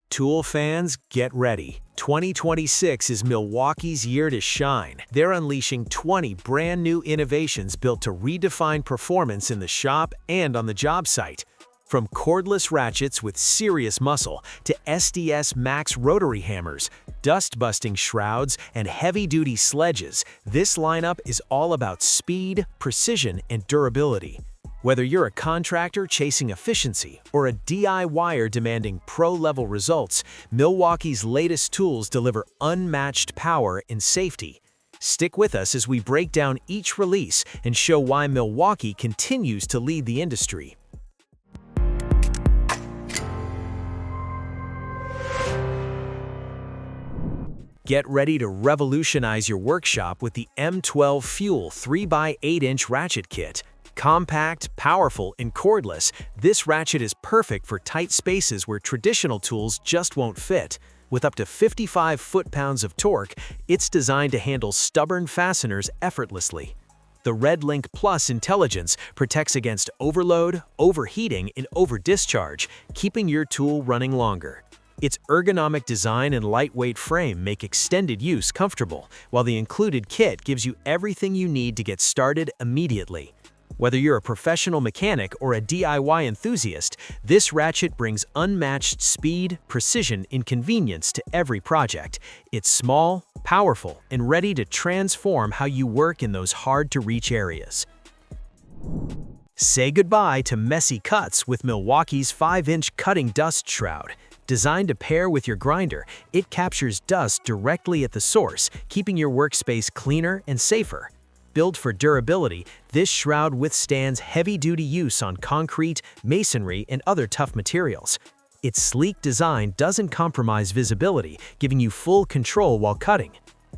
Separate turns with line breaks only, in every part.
Tool fans, get ready. 2026 is Milwaukee's year to shine. They're unleashing 20 brand new innovations built to redefine performance in the shop and on the job site. From cordless ratchets with serious muscle to SDS Max rotary hammers, dust-busting shrouds, and heavy-duty sledges, this lineup is all about speed, precision, and durability. Whether you're a contractor chasing efficiency or a DIYer demanding pro-level results, Milwaukee's latest tools deliver unmatched power and safety. Stick with us as we break down each release and show why Milwaukee continues to lead the industry. Get ready to revolutionize your workshop with the M12 Fuel 3x8-inch Ratchet Kit. Compact, powerful, and cordless, this ratchet is perfect for tight spaces where traditional tools just won't fit. With up to 55 foot-pounds of torque, it's designed to handle stubborn fasteners effortlessly. The RedLink Plus intelligence protects against overload, overheating, and over-discharge, keeping your tool running longer. Its ergonomic design and lightweight frame make extended use comfortable, while the included kit gives you everything you need to get started immediately. Whether you're a professional mechanic or a DIY enthusiast, this ratchet brings unmatched speed, precision, and convenience to every project. It's small, powerful, and ready to transform how you work in those hard-to-reach areas. Say goodbye to messy cuts with Milwaukee's 5-inch cutting dust shroud. Designed to pair with your grinder, it captures dust directly at the source, keeping your workspace cleaner and safer. Built for durability, this shroud withstands heavy-duty use on concrete, masonry, and other tough materials. Its sleek design doesn't compromise visibility, giving you full control while cutting.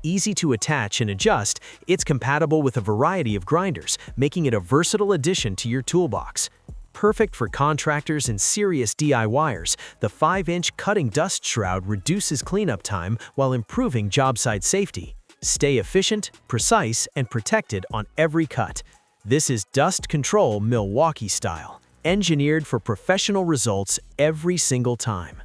Easy to attach and adjust, it's compatible with a variety of grinders, making it a versatile addition to your toolbox. Perfect for contractors and serious DIYers, the 5-inch cutting dust shroud reduces cleanup time while improving job site safety. Stay efficient, precise, and protected on every cut. This is Dust Control Milwaukee style, engineered for professional results every single time.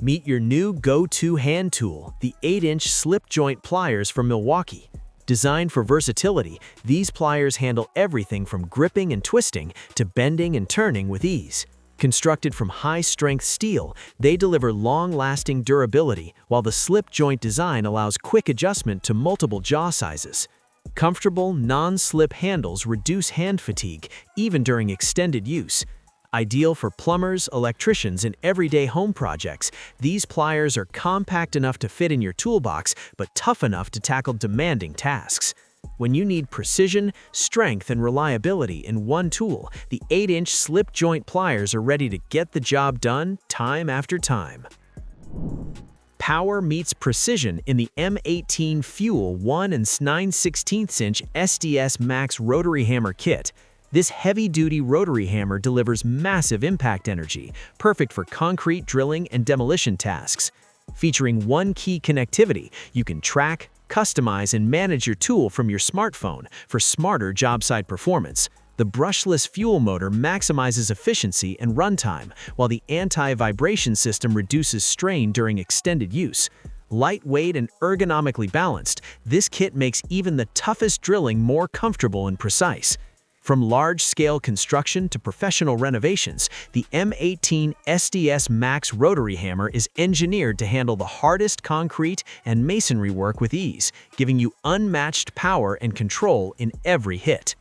Meet your new go-to hand tool, the 8-inch slip joint pliers from Milwaukee. Designed for versatility, these pliers handle everything from gripping and twisting to bending and turning with ease. Constructed from high-strength steel, they deliver long-lasting durability, while the slip joint design allows quick adjustment to multiple jaw sizes. Comfortable, non-slip handles reduce hand fatigue, even during extended use. Ideal for plumbers, electricians, and everyday home projects, these pliers are compact enough to fit in your toolbox, but tough enough to tackle demanding tasks. When you need precision, strength, and reliability in one tool, the 8-inch slip joint pliers are ready to get the job done time after time. Power meets precision in the M18 Fuel 1 9/16" SDS Max rotary hammer kit. This heavy-duty rotary hammer delivers massive impact energy, perfect for concrete drilling and demolition tasks. Featuring one-key connectivity, you can track, customize, and manage your tool from your smartphone for smarter job site performance. The brushless fuel motor maximizes efficiency and runtime, while the anti-vibration system reduces strain during extended use. Lightweight and ergonomically balanced, this kit makes even the toughest drilling more comfortable and precise. From large-scale construction to professional renovations, the M18 SDS Max rotary hammer is engineered to handle the hardest concrete and masonry work with ease, giving you unmatched power and control in every hit.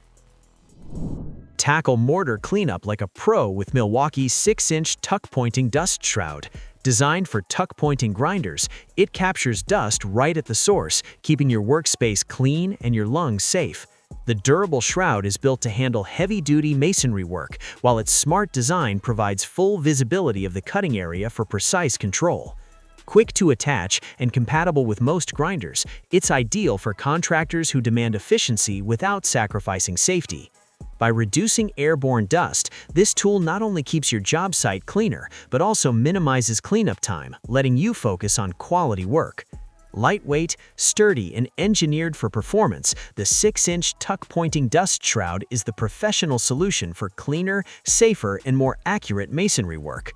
Tackle mortar cleanup like a pro with Milwaukee's 6-inch tuck-pointing dust shroud. Designed for tuck-pointing grinders, it captures dust right at the source, keeping your workspace clean and your lungs safe. The durable shroud is built to handle heavy-duty masonry work, while its smart design provides full visibility of the cutting area for precise control. Quick to attach and compatible with most grinders, it's ideal for contractors who demand efficiency without sacrificing safety. By reducing airborne dust, this tool not only keeps your job site cleaner, but also minimizes cleanup time, letting you focus on quality work. Lightweight, sturdy, and engineered for performance, the 6-inch tuck-pointing dust shroud is the professional solution for cleaner, safer, and more accurate masonry work.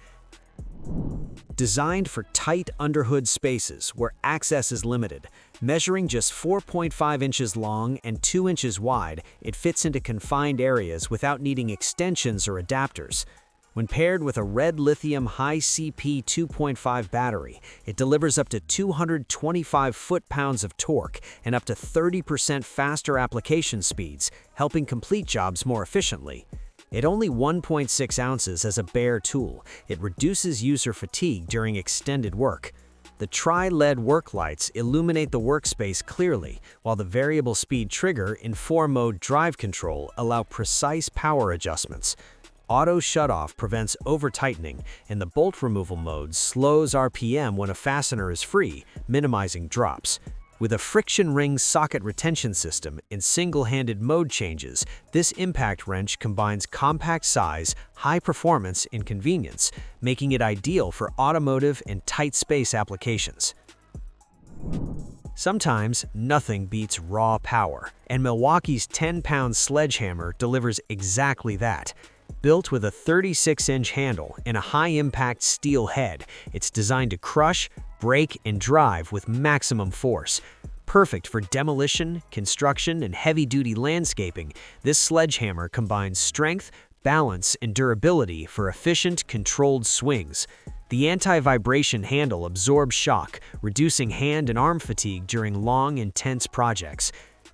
Designed for tight underhood spaces where access is limited, measuring just 4.5 inches long and 2 inches wide, it fits into confined areas without needing extensions or adapters. When paired with a red lithium high CP 2.5 battery, it delivers up to 225 foot-pounds of torque and up to 30% faster application speeds, helping complete jobs more efficiently. At only 1.6 ounces as a bare tool, it reduces user fatigue during extended work. The tri-LED work lights illuminate the workspace clearly, while the variable speed trigger in 4-mode drive control allow precise power adjustments. Auto shutoff prevents over-tightening, and the bolt removal mode slows RPM when a fastener is free, minimizing drops. With a friction ring socket retention system and single-handed mode changes, this impact wrench combines compact size, high performance, and convenience, making it ideal for automotive and tight space applications. Sometimes, nothing beats raw power, and Milwaukee's 10-pound sledgehammer delivers exactly that. Built with a 36-inch handle and a high-impact steel head, it's designed to crush, break, and drive with maximum force. Perfect for demolition, construction, and heavy-duty landscaping, this sledgehammer combines strength, balance, and durability for efficient, controlled swings. The anti-vibration handle absorbs shock, reducing hand and arm fatigue during long, intense projects.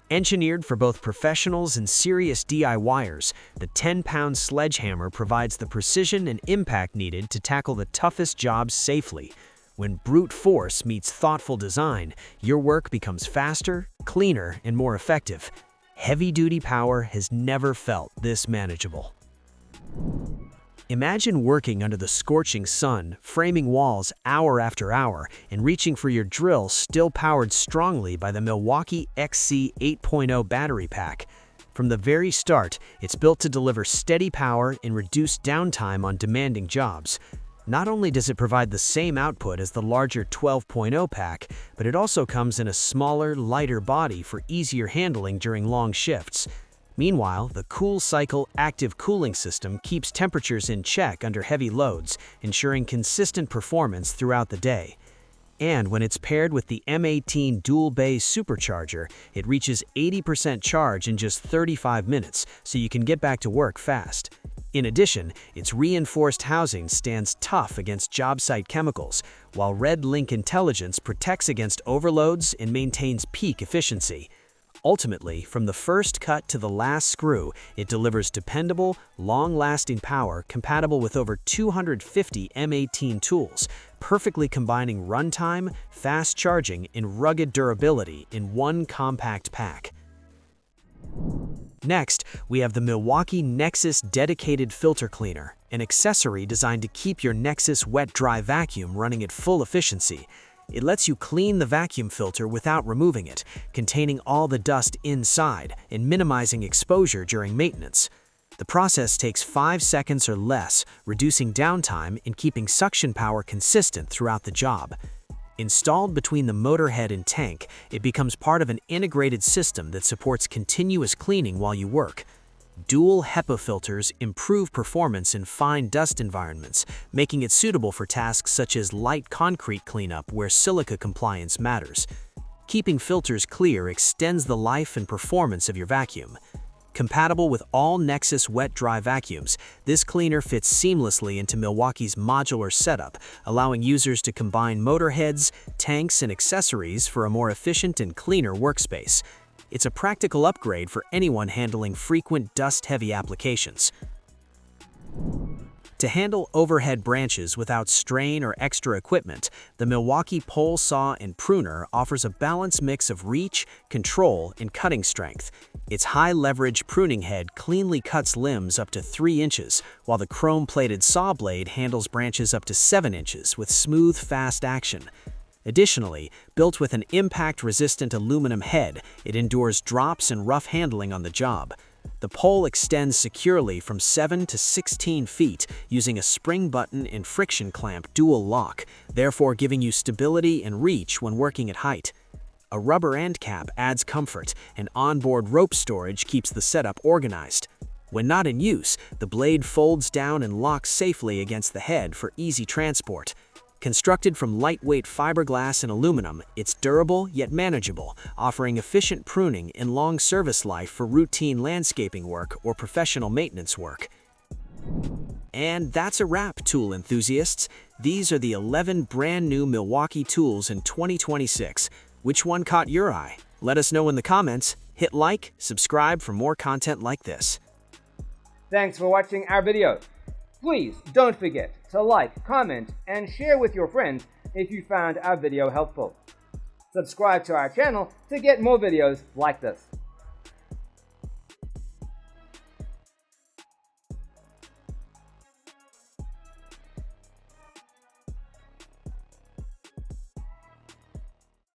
Engineered for both professionals and serious DIYers, the 10-pound sledgehammer provides the precision and impact needed to tackle the toughest jobs safely. When brute force meets thoughtful design, your work becomes faster, cleaner, and more effective. Heavy-duty power has never felt this manageable. Imagine working under the scorching sun, framing walls hour after hour, and reaching for your drill still powered strongly by the Milwaukee XC80 battery pack. From the very start, it's built to deliver steady power and reduce downtime on demanding jobs. Not only does it provide the same output as the larger 12.0 pack, but it also comes in a smaller, lighter body for easier handling during long shifts. Meanwhile, the Cool Cycle active cooling system keeps temperatures in check under heavy loads, ensuring consistent performance throughout the day. And when it's paired with the M18 dual-bay supercharger, it reaches 80% charge in just 35 minutes, so you can get back to work fast. In addition, its reinforced housing stands tough against job site chemicals, while Red Link Intelligence protects against overloads and maintains peak efficiency. Ultimately, from the first cut to the last screw, it delivers dependable, long-lasting power compatible with over 250 M18 tools, perfectly combining runtime, fast charging, and rugged durability in one compact pack. Next, we have the Milwaukee Nexus Dedicated Filter Cleaner, an accessory designed to keep your Nexus wet-dry vacuum running at full efficiency. It lets you clean the vacuum filter without removing it, containing all the dust inside and minimizing exposure during maintenance. The process takes 5 seconds or less, reducing downtime and keeping suction power consistent throughout the job. Installed between the motor head and tank, it becomes part of an integrated system that supports continuous cleaning while you work. Dual HEPA filters improve performance in fine dust environments, making it suitable for tasks such as light concrete cleanup where silica compliance matters. Keeping filters clear extends the life and performance of your vacuum. Compatible with all Nexus wet-dry vacuums, this cleaner fits seamlessly into Milwaukee's modular setup, allowing users to combine motor heads, tanks, and accessories for a more efficient and cleaner workspace. It's a practical upgrade for anyone handling frequent dust-heavy applications. To handle overhead branches without strain or extra equipment, the Milwaukee Pole Saw and Pruner offers a balanced mix of reach, control, and cutting strength. Its high-leverage pruning head cleanly cuts limbs up to 3 inches, while the chrome-plated saw blade handles branches up to 7 inches with smooth, fast action. Additionally, built with an impact-resistant aluminum head, it endures drops and rough handling on the job. The pole extends securely from 7 to 16 feet using a spring button and friction clamp dual lock, therefore giving you stability and reach when working at height. A rubber end cap adds comfort, and onboard rope storage keeps the setup organized. When not in use, the blade folds down and locks safely against the head for easy transport. Constructed from lightweight fiberglass and aluminum, it's durable yet manageable, offering efficient pruning and long service life for routine landscaping work or professional maintenance work. And that's a wrap, tool enthusiasts. These are the 11 brand new Milwaukee tools in 2026. Which one caught your eye? Let us know in the comments. Hit like, subscribe for more content like this.
Thanks for watching our video. Please don't forget to like, comment, and share with your friends if you found our video helpful. Subscribe to our channel to get more videos like this.